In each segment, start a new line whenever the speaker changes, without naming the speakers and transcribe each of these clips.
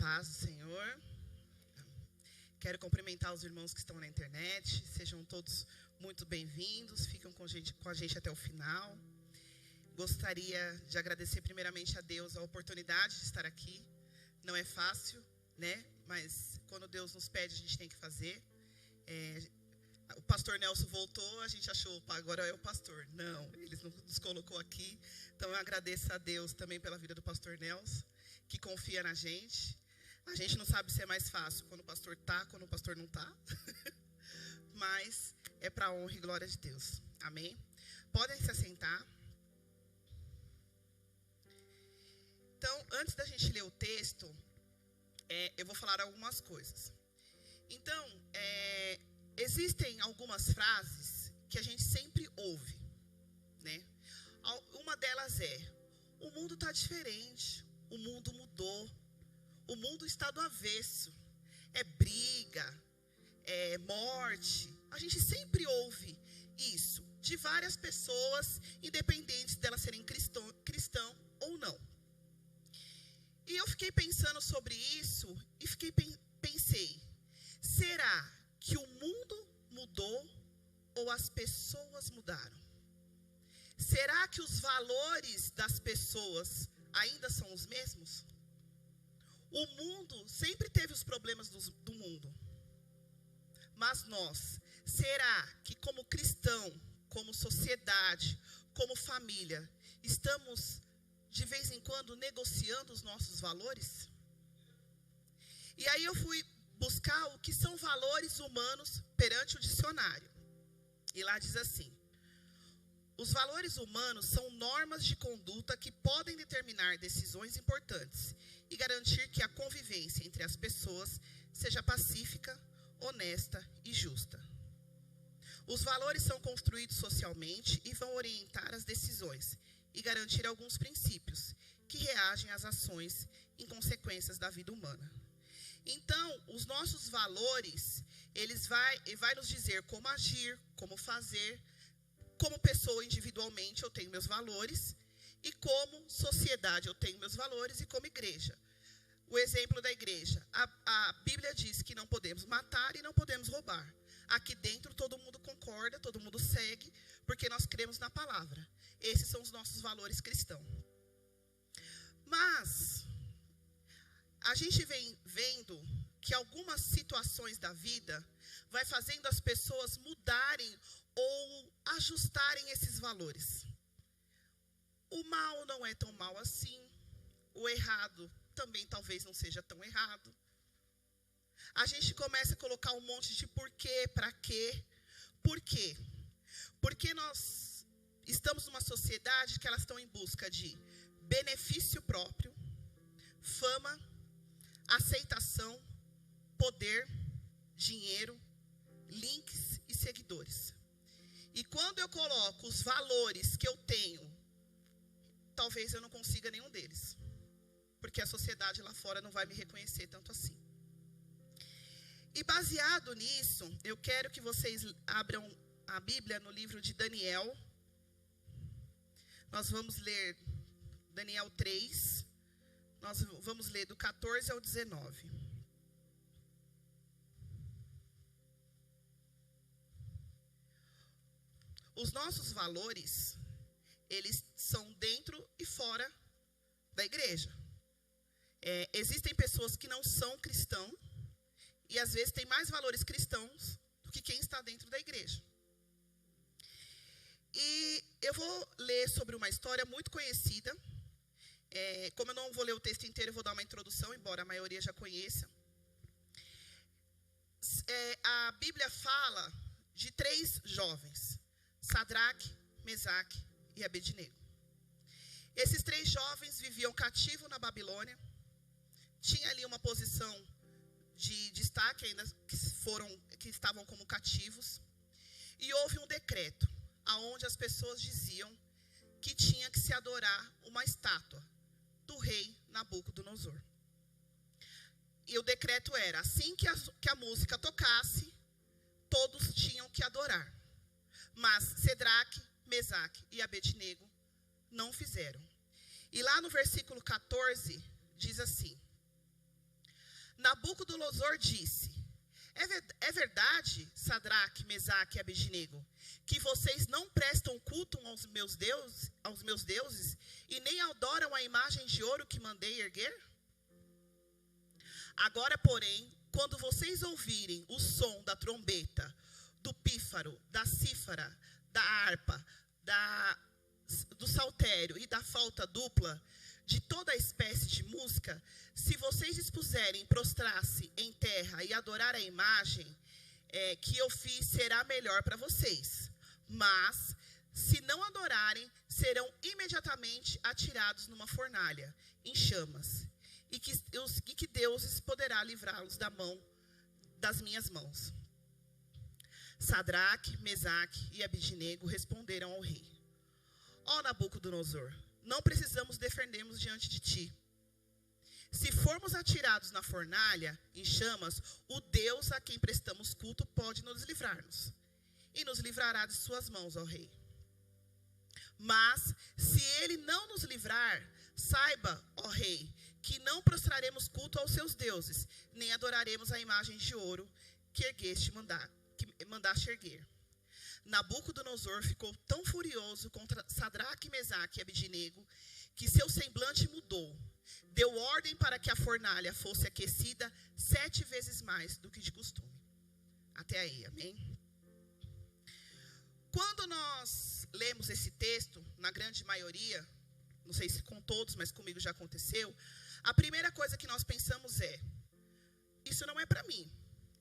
paz do Senhor. Quero cumprimentar os irmãos que estão na internet. Sejam todos muito bem-vindos. Fiquem com a gente até o final. Gostaria de agradecer primeiramente a Deus a oportunidade de estar aqui. Não é fácil, né? Mas quando Deus nos pede, a gente tem que fazer. O pastor Nelson voltou, a gente achou, agora é o pastor. Não, ele nos colocou aqui. Então eu agradeço a Deus também pela vida do pastor Nelson, que confia na gente. A gente não sabe se é mais fácil quando o pastor está, quando o pastor não está. Mas é para a honra e glória de Deus. Amém? Podem se assentar. Então, antes da gente ler o texto, eu vou falar algumas coisas. Então, existem algumas frases que a gente sempre ouve, né? Uma delas é: o mundo está diferente, o mundo mudou, o mundo está do avesso, é briga, é morte. A gente sempre ouve isso de várias pessoas, independente delas serem cristão ou não. E eu fiquei pensando sobre isso e pensei, será que o mundo mudou ou as pessoas mudaram? Será que os valores das pessoas ainda são os mesmos? O mundo sempre teve os problemas do mundo. Mas nós, será que como cristão, como sociedade, como família, estamos de vez em quando negociando os nossos valores? E aí eu fui buscar o que são valores humanos perante o dicionário. E lá diz assim: os valores humanos são normas de conduta que podem determinar decisões importantes e garantir que a convivência entre as pessoas seja pacífica, honesta e justa. Os valores são construídos socialmente e vão orientar as decisões e garantir alguns princípios que reagem às ações em consequências da vida humana. Então, os nossos valores, eles vai nos dizer como agir, como fazer. Como pessoa, individualmente, eu tenho meus valores, e como sociedade, eu tenho meus valores, e como igreja. O exemplo da igreja, a Bíblia diz que não podemos matar e não podemos roubar. Aqui dentro todo mundo concorda, todo mundo segue, porque nós cremos na palavra. Esses são os nossos valores cristãos. Mas a gente vem vendo que algumas situações da vida vai fazendo as pessoas mudarem ou ajustarem esses valores. O mal não é tão mal assim, o errado também talvez não seja tão errado. A gente começa a colocar um monte de porquê, para quê. Por quê? Porque nós estamos numa sociedade que elas estão em busca de benefício próprio, fama, aceitação, poder, dinheiro, links e seguidores. E quando eu coloco os valores que eu tenho, talvez eu não consiga nenhum deles. Porque a sociedade lá fora não vai me reconhecer tanto assim. E baseado nisso, eu quero que vocês abram a Bíblia no livro de Daniel. Nós vamos ler Daniel 3. Nós vamos ler do 14 ao 19. Os nossos valores, eles são dentro e fora da igreja. Existem pessoas que não são cristãos e às vezes têm mais valores cristãos do que quem está dentro da igreja. E eu vou ler sobre uma história muito conhecida. Como eu não vou ler o texto inteiro, eu vou dar uma introdução, embora a maioria já conheça. A Bíblia fala de 3 jovens: Sadraque, Mesaque e Abednego. Esses 3 jovens viviam cativos na Babilônia. Tinha ali uma posição de destaque, ainda que estavam como cativos. E houve um decreto, onde as pessoas diziam que tinha que se adorar uma estátua do rei Nabucodonosor. E o decreto era, assim que a música tocasse, todos tinham que adorar. Mas Sadraque, Mesaque e Abednego não fizeram. E lá no versículo 14, diz assim: Nabucodonosor disse: é verdade, Sadraque, Mesaque e Abednego, que vocês não prestam culto aos meus deuses e nem adoram a imagem de ouro que mandei erguer? Agora, porém, quando vocês ouvirem o som da trombeta, do pífaro, da cífara, da harpa, do saltério e da flauta dupla, de toda a espécie de música, se vocês dispuserem prostrar-se em terra e adorar a imagem que eu fiz, será melhor para vocês. Mas, se não adorarem, serão imediatamente atirados numa fornalha, em chamas, e que Deus poderá livrá-los das minhas mãos. Sadraque, Mesaque e Abednego responderam ao rei: ó Nabucodonosor, não precisamos defender-nos diante de ti. Se formos atirados na fornalha, em chamas, o Deus a quem prestamos culto pode nos livrar-nos, e nos livrará de suas mãos, ó rei. Mas, se ele não nos livrar, saiba, ó rei, que não prostraremos culto aos seus deuses, nem adoraremos a imagem de ouro que mandaste erguer. Nabucodonosor ficou tão furioso contra Sadraque, Mesaque e Abednego, que seu semblante mudou. Deu ordem para que a fornalha fosse aquecida 7 vezes mais do que de costume. Até aí, amém? Quando nós lemos esse texto, na grande maioria, não sei se com todos, mas comigo já aconteceu, a primeira coisa que nós pensamos é: isso não é para mim,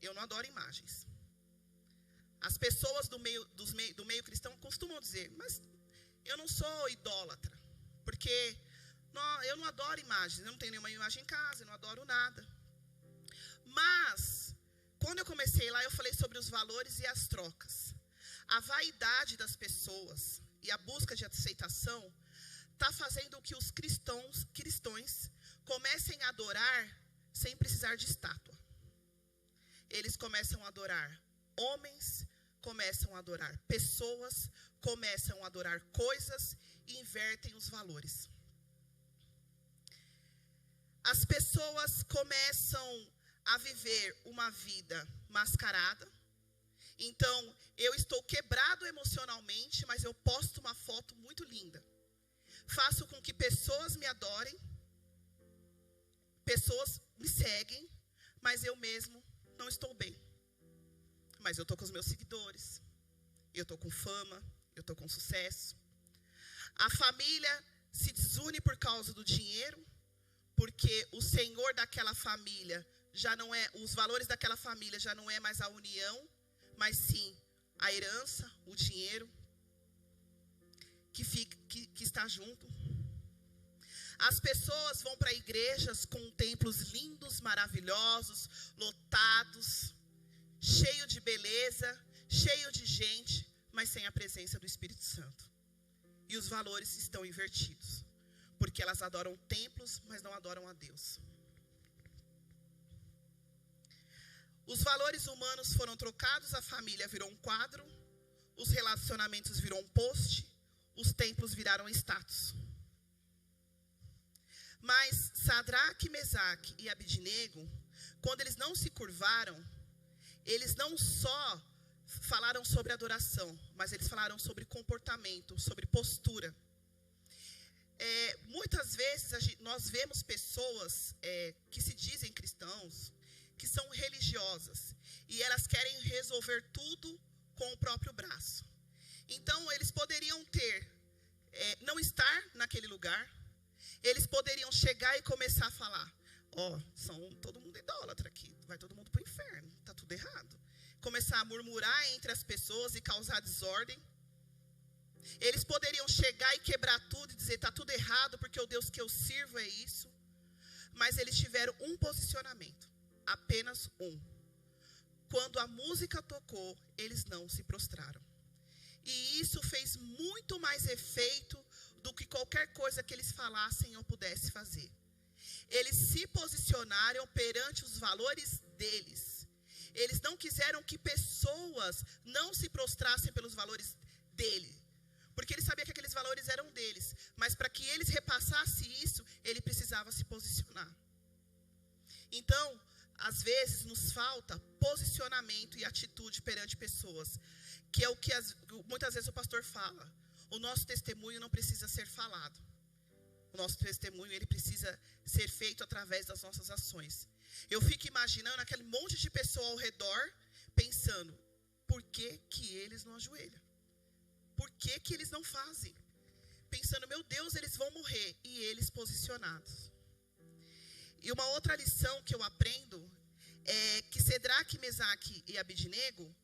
eu não adoro imagens. As pessoas do meio cristão costumam dizer: mas eu não sou idólatra, porque eu não adoro imagens, eu não tenho nenhuma imagem em casa, eu não adoro nada. Mas, quando eu comecei lá, eu falei sobre os valores e as trocas. A vaidade das pessoas e a busca de aceitação está fazendo com que os cristãos comecem a adorar sem precisar de estátua. Eles começam a adorar homens, começam a adorar pessoas, começam a adorar coisas e invertem os valores. As pessoas começam a viver uma vida mascarada. Então, eu estou quebrado emocionalmente, mas eu posto uma foto muito linda. Faço com que pessoas me adorem, pessoas me seguem, mas eu mesmo não estou bem. Mas eu estou com os meus seguidores, eu estou com fama, eu estou com sucesso. A família se desune por causa do dinheiro, porque o senhor daquela família já não é, os valores daquela família já não é mais a união, mas sim a herança, o dinheiro que está junto. As pessoas vão para igrejas com templos lindos, maravilhosos, lotados, cheio de beleza, cheio de gente, mas sem a presença do Espírito Santo. E os valores estão invertidos, porque elas adoram templos, mas não adoram a Deus. Os valores humanos foram trocados, a família virou um quadro, os relacionamentos virou um post, os templos viraram status. Mas Sadraque, Mesaque e Abednego, quando eles não se curvaram, eles não só falaram sobre adoração, mas eles falaram sobre comportamento, sobre postura. Muitas vezes nós vemos pessoas que se dizem cristãos, que são religiosas, e elas querem resolver tudo com o próprio braço. Então, eles poderiam não estar naquele lugar, eles poderiam chegar e começar a falar: todo mundo idólatra aqui, vai todo mundo para o inferno, está tudo errado. Começar a murmurar entre as pessoas e causar desordem. Eles poderiam chegar e quebrar tudo e dizer: está tudo errado, porque o Deus que eu sirvo é isso. Mas eles tiveram um posicionamento, apenas um. Quando a música tocou, eles não se prostraram. E isso fez muito mais efeito do que qualquer coisa que eles falassem ou pudessem fazer. Eles se posicionaram perante os valores deles. Eles não quiseram que pessoas não se prostrassem pelos valores dele, porque ele sabia que aqueles valores eram deles. Mas para que eles repassassem isso, ele precisava se posicionar. Então, às vezes nos falta posicionamento e atitude perante pessoas, que é o que muitas vezes o pastor fala. O nosso testemunho não precisa ser falado. O nosso testemunho, ele precisa ser feito através das nossas ações. Eu fico imaginando aquele monte de pessoa ao redor, pensando, por que que eles não ajoelham? Por que que eles não fazem? Pensando, meu Deus, eles vão morrer. E eles posicionados. E uma outra lição que eu aprendo é que Sedraque, Mesaque e Abidnego,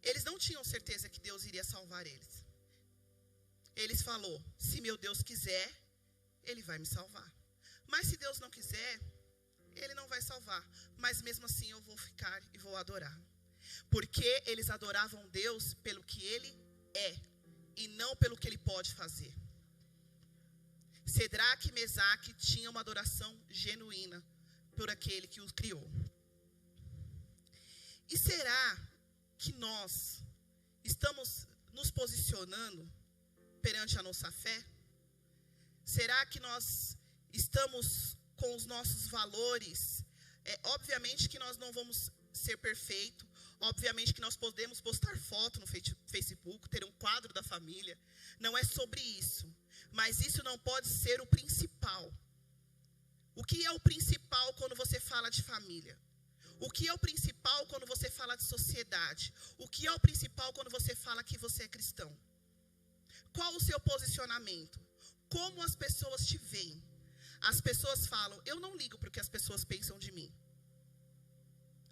eles não tinham certeza que Deus iria salvar eles. Eles falou, se meu Deus quiser, Ele vai me salvar. Mas se Deus não quiser, Ele não vai salvar. Mas mesmo assim eu vou ficar e vou adorar. Porque eles adoravam Deus pelo que Ele é e não pelo que Ele pode fazer. Sedraque e Mesaque tinham uma adoração genuína por aquele que os criou. E será que nós estamos nos posicionando perante a nossa fé? Será que nós estamos com os nossos valores? Obviamente que nós não vamos ser perfeitos. Obviamente que nós podemos postar foto no Facebook, ter um quadro da família. Não é sobre isso. Mas isso não pode ser o principal. O que é o principal quando você fala de família? O que é o principal quando você fala de sociedade? O que é o principal quando você fala que você é cristão? Qual o seu posicionamento? Como as pessoas te veem? As pessoas falam, eu não ligo para o que as pessoas pensam de mim.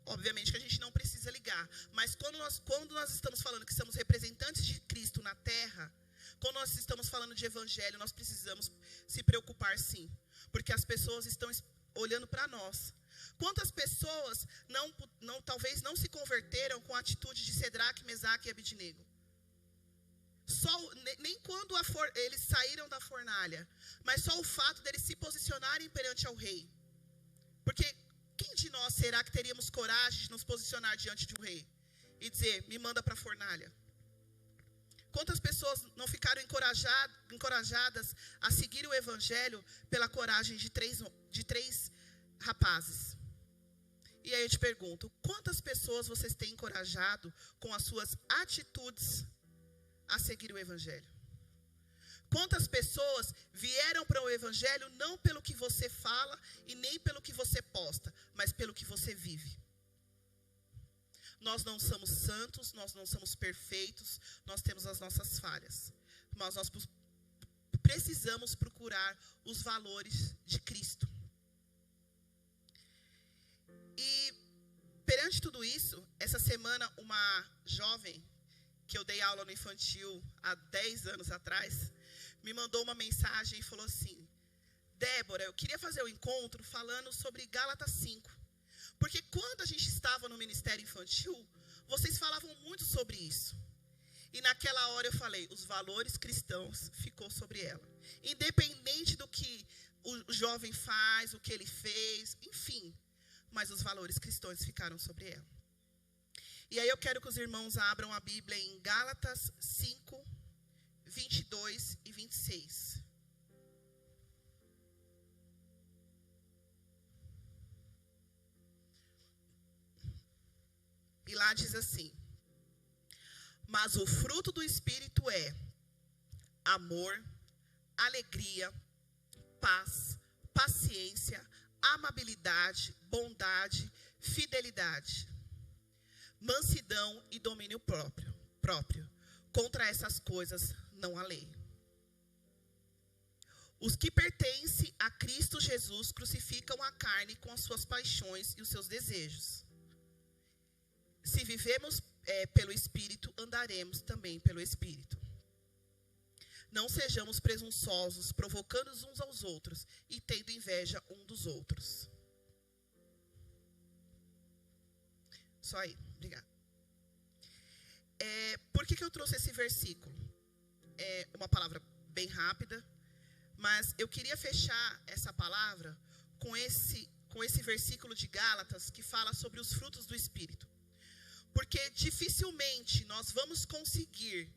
Obviamente que a gente não precisa ligar. Mas quando nós estamos falando que somos representantes de Cristo na terra, quando nós estamos falando de evangelho, nós precisamos se preocupar sim. Porque as pessoas estão olhando para nós. Quantas pessoas talvez não se converteram com a atitude de Sedraque, Mesaque e Abidnego? Nem quando eles saíram da fornalha, mas só o fato deles se posicionarem perante ao rei. Porque quem de nós será que teríamos coragem de nos posicionar diante de um rei e dizer, me manda para a fornalha? Quantas pessoas não ficaram encorajadas a seguir o evangelho pela coragem de três rapazes? E aí eu te pergunto, quantas pessoas vocês têm encorajado com as suas atitudes a seguir o evangelho? Quantas pessoas vieram para o evangelho não pelo que você fala e nem pelo que você posta, mas pelo que você vive? Nós não somos santos, nós não somos perfeitos, nós temos as nossas falhas. Mas nós precisamos procurar os valores de Cristo. E perante tudo isso, essa semana uma jovem que eu dei aula no infantil há 10 anos atrás, me mandou uma mensagem e falou assim, Débora, eu queria fazer um encontro falando sobre Gálatas 5. Porque quando a gente estava no ministério infantil, vocês falavam muito sobre isso. E naquela hora eu falei, os valores cristãos ficou sobre ela. Independente do que o jovem faz, o que ele fez, enfim. Mas os valores cristãos ficaram sobre ela. E aí eu quero que os irmãos abram a Bíblia em Gálatas 5, 22 e 26. E lá diz assim, mas o fruto do Espírito é amor, alegria, paz, paciência, amabilidade, bondade, fidelidade, mansidão e domínio próprio. Contra essas coisas não há lei. Os que pertencem a Cristo Jesus crucificam a carne com as suas paixões e os seus desejos. Se vivemos pelo Espírito, andaremos também pelo Espírito. Não sejamos presunçosos, provocando uns aos outros e tendo inveja um dos outros. Só aí, obrigada. Por que eu trouxe esse versículo? É uma palavra bem rápida, mas eu queria fechar essa palavra com esse versículo de Gálatas que fala sobre os frutos do Espírito. Porque dificilmente nós vamos conseguir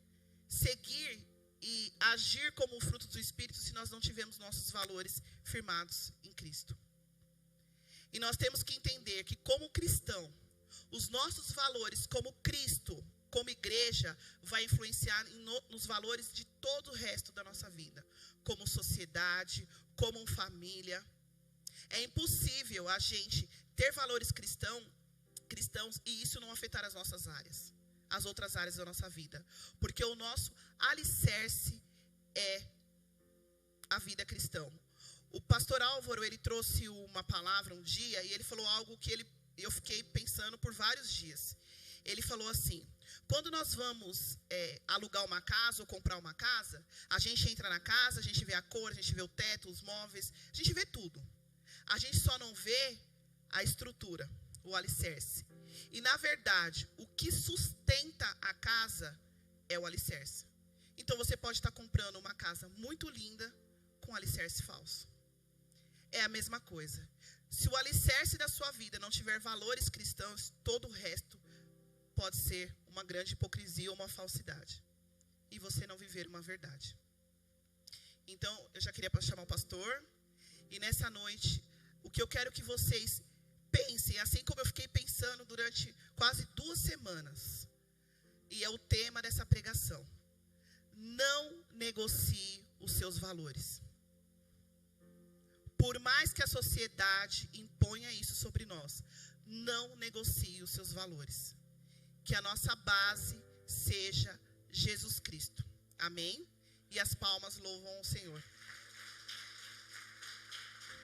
seguir e agir como o fruto do Espírito se nós não tivermos nossos valores firmados em Cristo. E nós temos que entender que, como cristão, os nossos valores como Cristo, como igreja, vai influenciar nos valores de todo o resto da nossa vida. Como sociedade, como família. É impossível a gente ter valores cristãos e isso não afetar as nossas áreas, as outras áreas da nossa vida. Porque o nosso alicerce é a vida cristã. O pastor Álvaro, ele trouxe uma palavra um dia e ele falou algo que eu fiquei pensando por vários dias. Ele falou assim: quando nós vamos alugar uma casa ou comprar uma casa, a gente entra na casa, a gente vê a cor, a gente vê o teto, os móveis, a gente vê tudo. A gente só não vê a estrutura, o alicerce. E, na verdade, o que sustenta a casa é o alicerce. Então, você pode estar comprando uma casa muito linda com alicerce falso. É a mesma coisa. Se o alicerce da sua vida não tiver valores cristãos, todo o resto pode ser uma grande hipocrisia ou uma falsidade. E você não viver uma verdade. Então, eu já queria chamar o pastor. E nessa noite, o que eu quero que vocês pensem, assim como eu fiquei pensando durante quase 2 semanas. E é o tema dessa pregação. Não negocie os seus valores. Por mais que a sociedade imponha isso sobre nós, não negocie os seus valores. Que a nossa base seja Jesus Cristo. Amém? E as palmas louvam o Senhor.